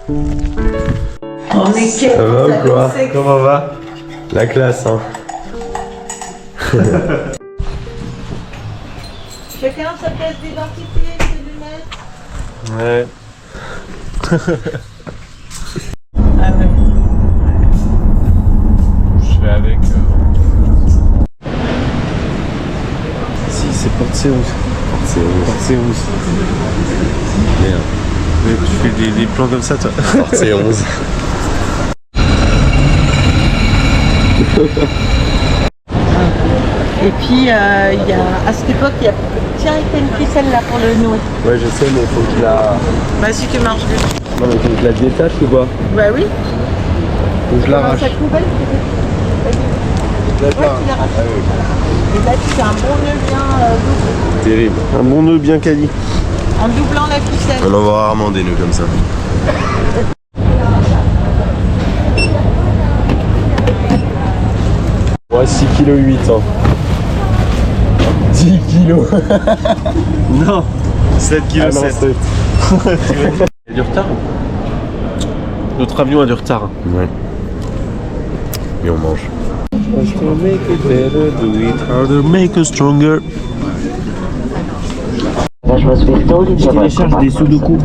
On est quel? Ça va ou quoi? Comment va? La classe, hein. Chacun sa pièce d'identité, ses lunettes. Ouais. Ah ouais. Je fais avec. Si, c'est porte C11. Porte C11. Merde. Mais tu fais des plans comme ça, toi? Porte C11. Et puis il y a, à cette époque, il y a. Tiens, t'as une ficelle là pour le nouer. Ouais, je sais, mais il faut qu'il la. Vas-y, tu marches vite. Non, mais il faut qu'il la détache ou quoi? Bah oui. Ou je l'arrache. Sa poubelle, vas-y. Ouais, tu l'arraches. Ah, oui. Et là, tu fais un bon nœud bien double. Terrible. Un bon nœud bien quali. En doublant la ficelle. On en voit rarement des nœuds comme ça. Ouais, 6,8 kg. Hein. 10 kilos. Non, 7 kg. Ah, 7. Il y a du retard? Notre avion a du retard. Ouais. Mais on mange. To make it better, do it harder, make us stronger. Je télécharge des sudoku.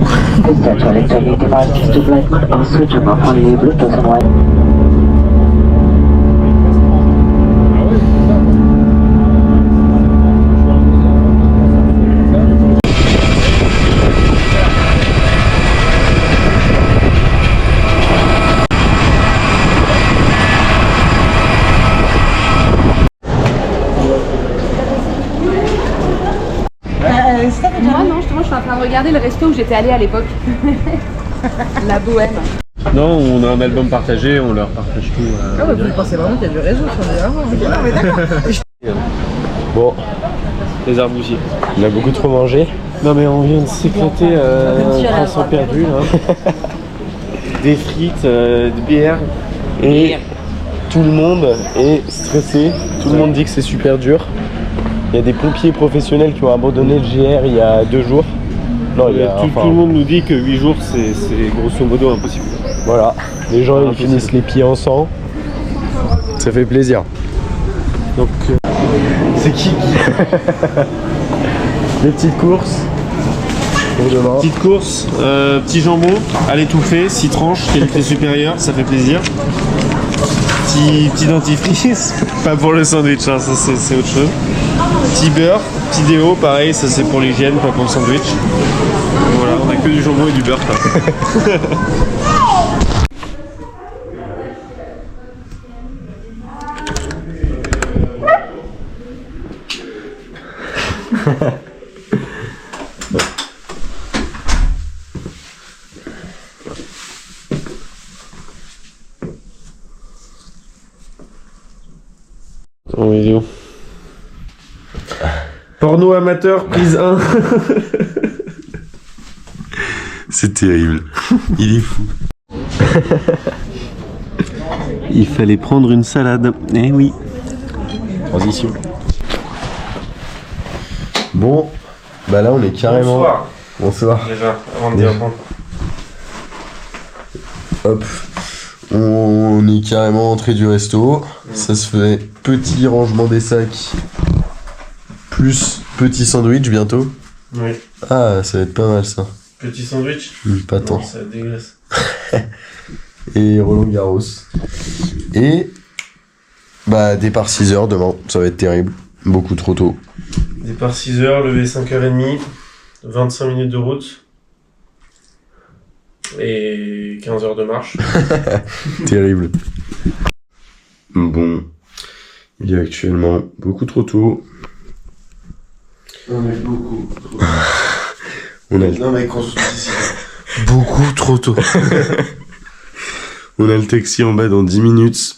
Moi non, justement je suis en train de regarder le resto où j'étais allée à l'époque. La Bohème. Non, on a un album partagé, on leur partage tout. Ah ouais, vous pensez vraiment qu'il y a du réseau sur les arbres? Non mais d'accord. Bon, les arbousiers. On a beaucoup trop mangé. Non mais on vient de s'éclater Prince perdu là. Des frites, de bière. Et tout le monde est stressé. Tout le monde dit que c'est super dur. Il y a des pompiers professionnels qui ont abandonné le GR il y a 2 jours. Non, tout le monde nous dit que 8 jours c'est grosso modo impossible. Voilà, les gens ils finissent les pieds en sang. Ça fait plaisir. Donc c'est qui les petites courses. Petite course, petit jambon à l'étouffée, 6 tranches, qualité supérieure, ça fait plaisir. Petit dentifrice, pas pour le sandwich, hein, ça c'est autre chose. Petit beurre, petit déo, pareil, ça c'est pour l'hygiène, pas pour le sandwich. Donc voilà, on a que du jambon et du beurre. En vidéo. Porno amateur, prise 1. C'est terrible. Il est fou. Il fallait prendre une salade. Eh oui. Transition. Bon, bah là on est carrément. Bonsoir. Bonsoir. Déjà, avant de dire bon. Hop. On est carrément entré du resto. Ça se fait petit rangement des sacs. Plus petit sandwich bientôt. Oui. Ah, ça va être pas mal ça. Petit sandwich? Pas tant. Ça va être dégueulasse. Et Roland Garros. Et bah départ 6h demain, ça va être terrible. Beaucoup trop tôt. Départ 6h, lever 5h30, 25 minutes de route. Et 15 heures de marche. Terrible. Bon, il est actuellement beaucoup trop tôt. Non mais beaucoup. On a... Non mais qu'on se dise beaucoup trop tôt. On a le taxi en bas dans 10 minutes.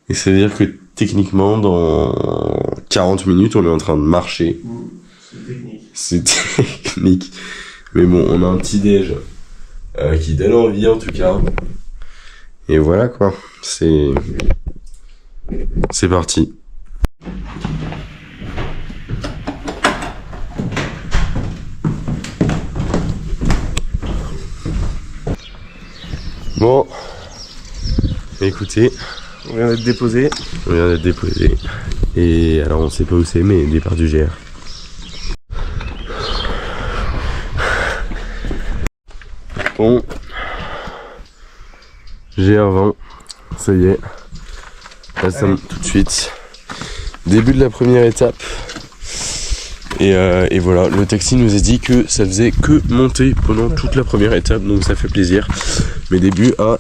Et ça veut dire que techniquement, dans 40 minutes, on est en train de marcher. C'est technique. C'est technique. Mais bon, on a un petit déj qui donne envie en tout cas. Et voilà quoi. C'est parti. Bon, écoutez, on vient d'être déposé. Et alors on sait pas où c'est, mais départ du GR. Bon, GR20, ça y est. Là, ça tout de suite. Début de la première étape. Et voilà, le taxi nous a dit que ça faisait que monter pendant toute la première étape, donc ça fait plaisir. Mais début à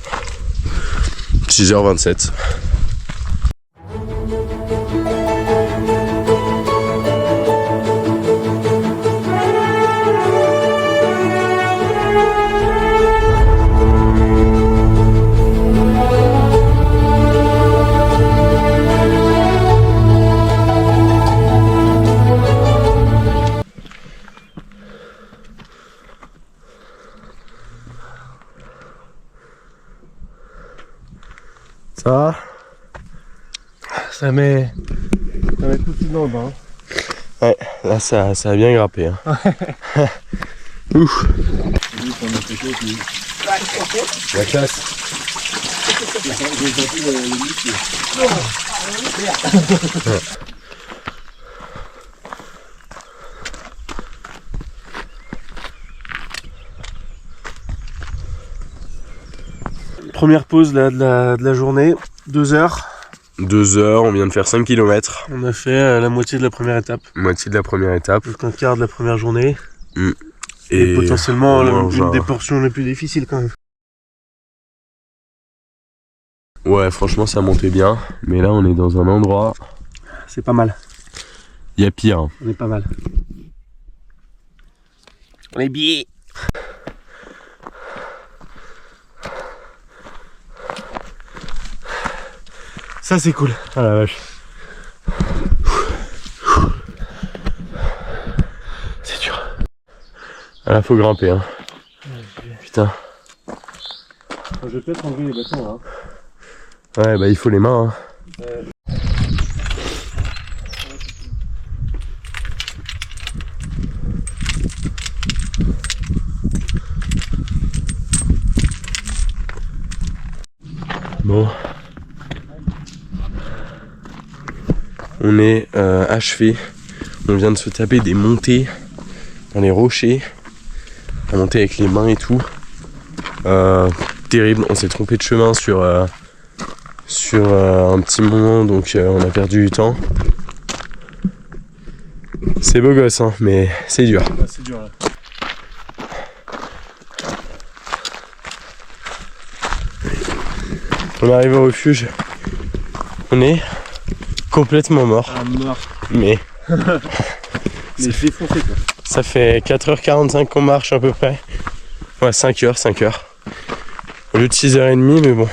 6h27. Ça met tout dans le bain. Ouais, là ça a bien grimpé. Hein. Ouf. La classe. Première pause là, de la journée, 2 heures. 2 heures, on vient de faire 5 km. On a fait la moitié de la première étape. Moitié de la première étape. Donc un quart de la première journée. Et potentiellement une des portions les plus difficiles quand même. Ouais, franchement ça montait bien. Mais là on est dans un endroit... C'est pas mal. Il y a pire. On est pas mal. On est bien. Ça c'est cool. Ah la vache. C'est dur. Ah là faut grimper hein. Putain. Je vais peut-être enlever les bâtons là. Ouais bah il faut les mains hein. Bon. On est achevé. On vient de se taper des montées dans les rochers. À monter avec les mains et tout. Terrible. On s'est trompé de chemin sur un petit moment, donc on a perdu du temps. C'est beau gosse, hein, mais c'est dur. Ouais, c'est dur là. On arrive au refuge. On est complètement mort. Ah, mort. Mais Mais défoncé quoi. ça fait 4h45 qu'on marche à peu près. Ouais, 5h. Au lieu de 6h30, mais bon.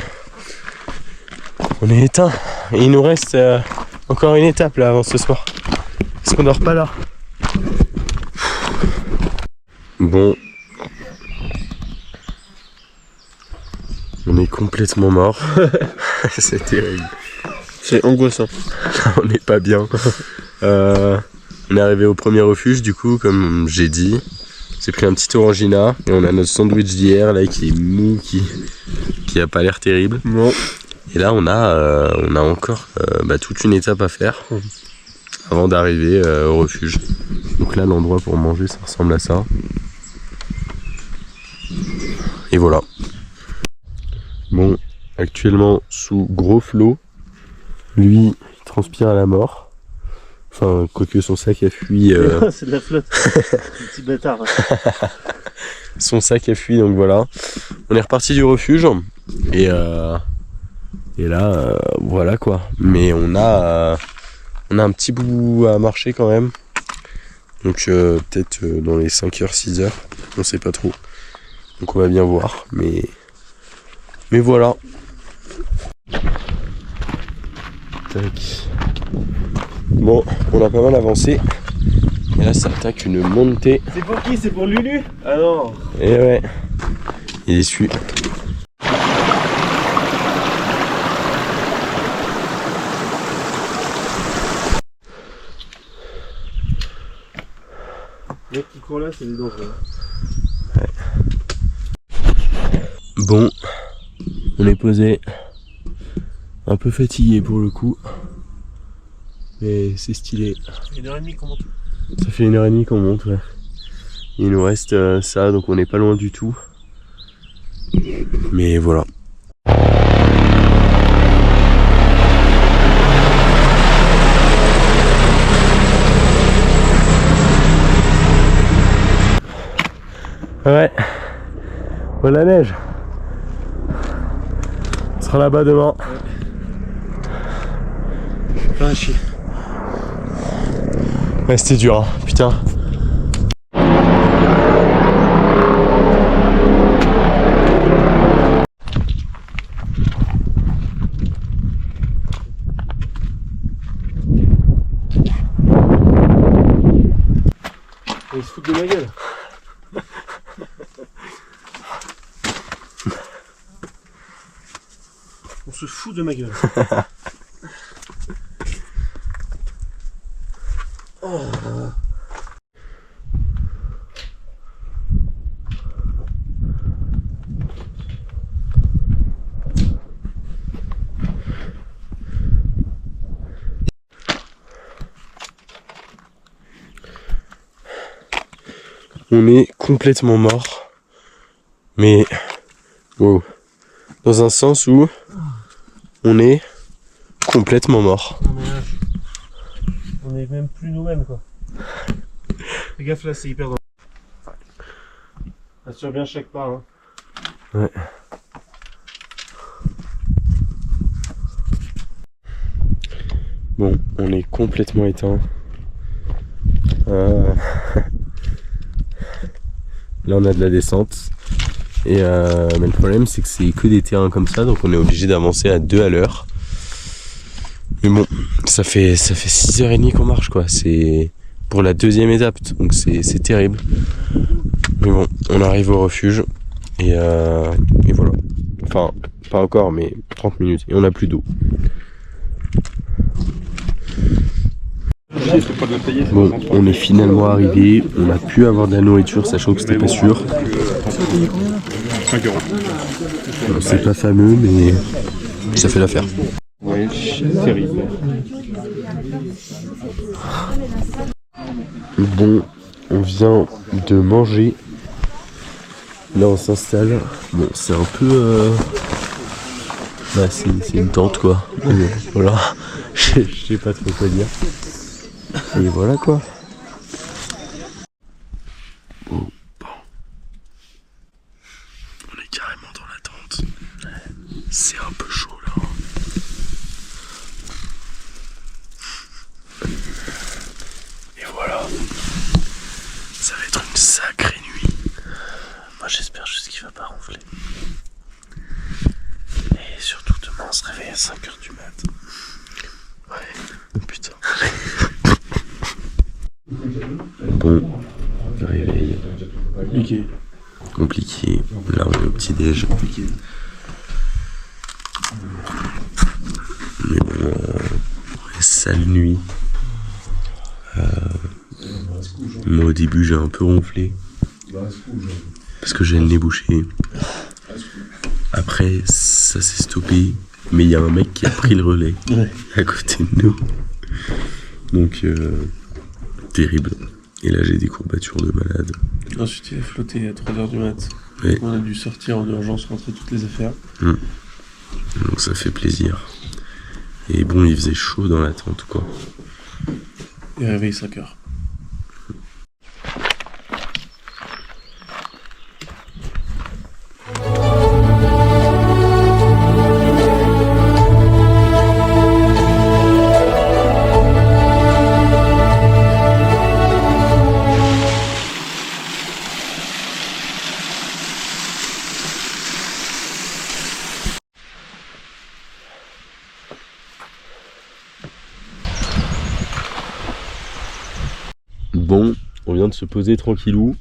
On est éteint. Et il nous reste encore une étape là avant ce soir. Parce qu'on dort pas là. Bon. On est complètement mort. C'est terrible. C'est angoissant. On n'est pas bien. On est arrivé au premier refuge du coup, comme j'ai dit. J'ai pris un petit orangina et on a notre sandwich d'hier là qui est mou, qui a pas l'air terrible. Non. Et là on a encore toute une étape à faire avant d'arriver au refuge. Donc là l'endroit pour manger ça ressemble à ça. Et voilà. Bon, actuellement sous gros flot. Lui, il transpire à la mort. Enfin, quoique son sac a fui. C'est de la flotte. Petit bâtard. Son sac a fui, donc voilà. On est reparti du refuge. Et là, voilà quoi. Mais on a un petit bout à marcher quand même. Donc peut-être dans les 5h, 6h. On sait pas trop. Donc on va bien voir. Mais voilà. Tac. Bon, on a pas mal avancé. Et là ça attaque une montée. C'est pour qui? C'est pour Lulu? Ah non. Et ouais. Il essuie. Les mecs qui courent là, c'est des dangereux. Ouais. Bon, On est posé, un peu fatigué pour le coup, mais c'est stylé. Ça fait 1h30 qu'on monte. Ça fait 1h30 qu'on monte, ouais. Il nous reste ça, donc on n'est pas loin du tout. Mais voilà. Ouais. Oh la neige. On sera là-bas demain. Plein à chier. Ouais, c'était dur, hein. Putain. Ils se foutent de ma gueule. On se fout de ma gueule. Oh. On est complètement mort. Mais wow. Dans un sens où on est complètement mort. On est même plus nous-mêmes quoi. Fais gaffe là, c'est hyper dangereux. Assure bien chaque pas. Hein. Ouais. Bon, on est complètement éteint. Là on a de la descente. Et mais le problème c'est que c'est que des terrains comme ça, donc on est obligé d'avancer à 2 à l'heure. Mais bon, ça fait 6h30 qu'on marche quoi, c'est pour la 2e étape, donc c'est terrible. Mais bon, on arrive au refuge et voilà. Enfin, pas encore, mais 30 minutes et on n'a plus d'eau. Bon, on est finalement arrivé, on a pu avoir de la nourriture sachant que c'était pas sûr. 5 €. C'est pas fameux mais ça fait l'affaire. Ouais, terrible. Bon, on vient de manger. Là on s'installe. Bon, c'est un peu... Bah c'est une tente quoi. Voilà, je sais pas trop quoi dire. Et voilà quoi. Oh, bon. On est carrément dans la tente. C'est un peu chaud là. Et voilà. Ça va être une sacrée nuit. Moi j'espère juste qu'il va pas ronfler. Et surtout demain on se réveille à 5h du mat. Ouais, oh putain. Bon, réveil. Compliqué. Là on est au petit déj. Mais bon, sale nuit. Moi au début j'ai un peu ronflé. Parce que j'ai le nez bouché. Après ça s'est stoppé. Mais il y a un mec qui a pris le relais à côté de nous. Donc terrible. Et là j'ai des courbatures de malade. Ensuite il a flotté à 3h du mat. Ouais. On a dû sortir en urgence, rentrer toutes les affaires. Donc ça fait plaisir. Et bon, il faisait chaud dans la tente quoi. Et réveil 5h. Bon, on vient de se poser tranquillou.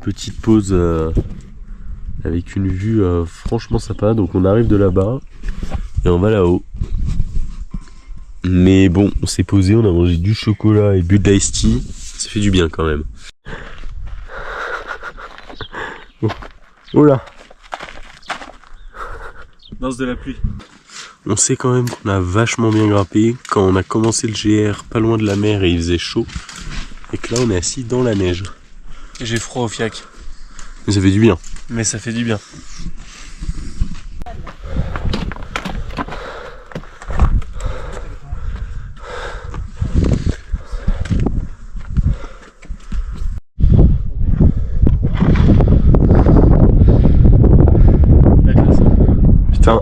Petite pause avec une vue franchement sympa. Donc on arrive de là-bas et on va là-haut. Mais bon, on s'est posé, on a mangé du chocolat et bu de l'ice tea. Ça fait du bien quand même. Oh là. Danse de la pluie. On sait quand même qu'on a vachement bien grimpé quand on a commencé le GR pas loin de la mer et il faisait chaud. Et que là on est assis dans la neige. J'ai froid au fiac. Mais ça fait du bien. Mais ça fait du bien. Putain.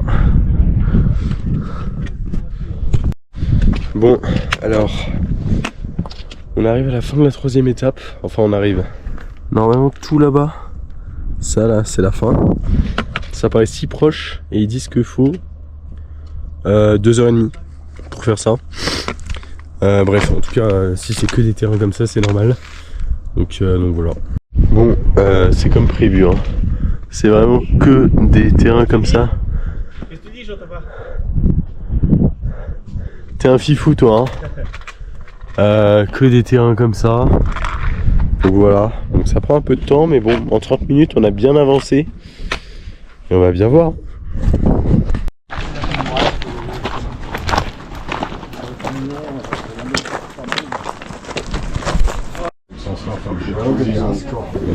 Bon, alors, on arrive à la fin de la 3e étape. Enfin, on arrive. Normalement, tout là-bas, ça là, c'est la fin. Ça paraît si proche et ils disent qu'il faut 2h30 pour faire ça. Bref, en tout cas, si c'est que des terrains comme ça, c'est normal. Donc voilà. Bon, c'est comme prévu. Hein. C'est vraiment que des terrains comme ça. Qu'est-ce que tu dis, j'entends pas. T'es un fifou toi hein. Que des terrains comme ça. Donc voilà, donc ça prend un peu de temps mais bon, en 30 minutes on a bien avancé. Et on va bien voir.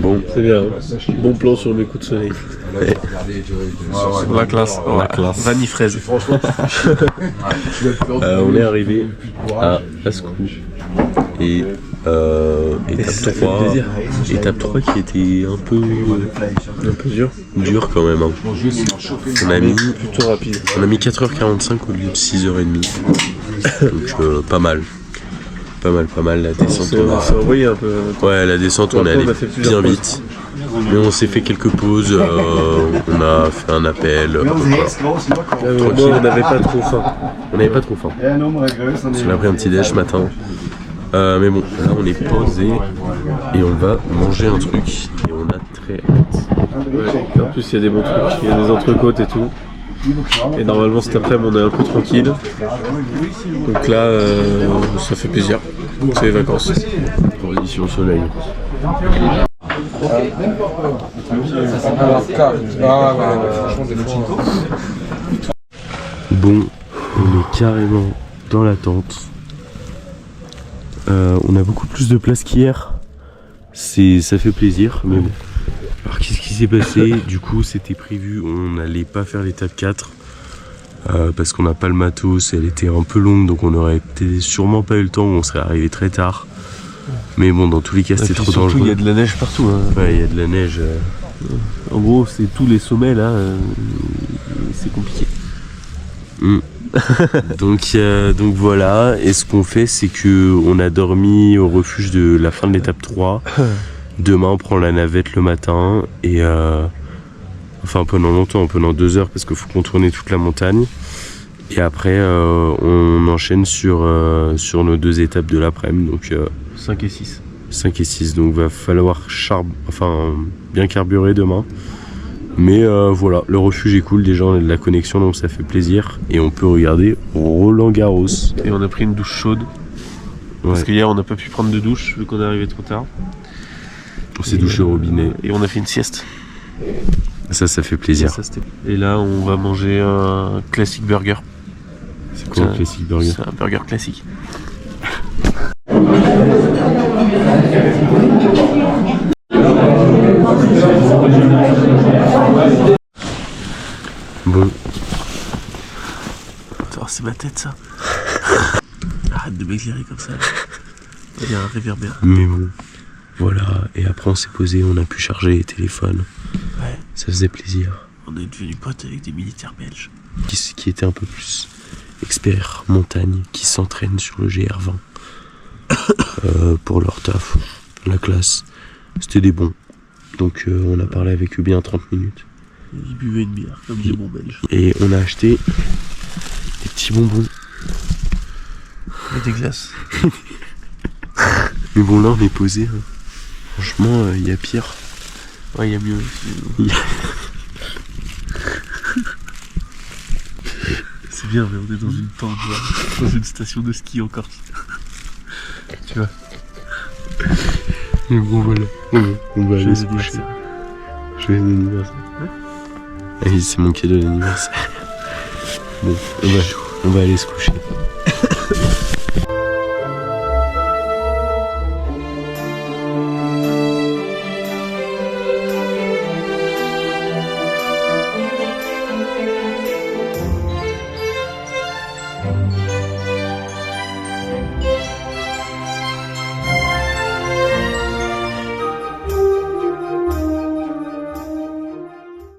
Bon, C'est bien. Bon plan sur mes coups de soleil. La classe. La classe. Vanille fraise. On est arrivé à Ascou. Et étape 3 qui était un peu dur quand même. Hein. On a mis Plutôt rapide. On a mis 4h45 au lieu de 6h30. Donc pas mal. Pas mal la descente. On s'est envoyé un peu. Ouais, la descente on est allé bien vite. Mais on s'est fait quelques pauses, on a fait un appel. Tranquille, on n'avait pas trop faim. On n'avait pas trop faim. On a pris un petit déj ce matin. Mais bon, là on est posé et on va manger un truc et on a très hâte. Ouais. En plus il y a des bons trucs, il y a des entrecôtes et tout. Et normalement cet après-midi on est un peu tranquille. Donc là ça fait plaisir. C'est les vacances. Conditions soleil. Bon, on est carrément dans la tente. On a beaucoup plus de place qu'hier. Ça fait plaisir, mais bon. Alors qu'est-ce qui s'est passé? Du coup c'était prévu, on n'allait pas faire l'étape 4 parce qu'on n'a pas le matos, elle était un peu longue donc on aurait sûrement pas eu le temps, on serait arrivé très tard. Mais bon, dans tous les cas c'était trop dangereux. Il y a de la neige partout. Hein. Ouais, il y a de la neige. En gros c'est tous les sommets là, c'est compliqué. Donc voilà, et ce qu'on fait c'est que on a dormi au refuge de la fin de l'étape 3. Demain on prend la navette le matin et enfin pendant longtemps, pendant 2 heures parce qu'il faut contourner toute la montagne. Et après on enchaîne sur nos 2 étapes de l'après-midi, donc 5 et 6. 5 et 6, donc va falloir bien carburer demain. Mais voilà, le refuge est cool, déjà on a de la connexion donc ça fait plaisir. Et on peut regarder Roland Garros. Et on a pris une douche chaude. Ouais. Parce qu'hier on n'a pas pu prendre de douche vu qu'on est arrivé trop tard. On s'est douché au robinet. Et on a fait une sieste. Ça fait plaisir. Et là on va manger un classique burger. C'est quoi un classique burger? C'est un burger classique. Bon. Attends, c'est ma tête ça. Arrête de m'éclairer comme ça. Il y a un réverbère. Mais bon, voilà. Et après on s'est posé, on a pu charger les téléphones. Ouais. Ça faisait plaisir. On est devenu potes avec des militaires belges. Qui étaient un peu plus experts montagne, qui s'entraînent sur le GR20 pour leur taf, la classe. C'était des bons. Donc on a parlé avec eux bien 30 minutes. Ils buvaient une bière comme des bons belges. Et on a acheté des petits bonbons. Et des glaces. Mais bon là on est posé. Hein. Franchement il y a pire. Ouais, il y a mieux aussi. C'est bien, mais on est dans une tente, dans une station de ski en Corse. Tu vois. Mais bon voilà. On va aller se coucher. Joyeux anniversaire. Ouais. Et c'est mon cadeau d'anniversaire. Bon, on va aller se coucher.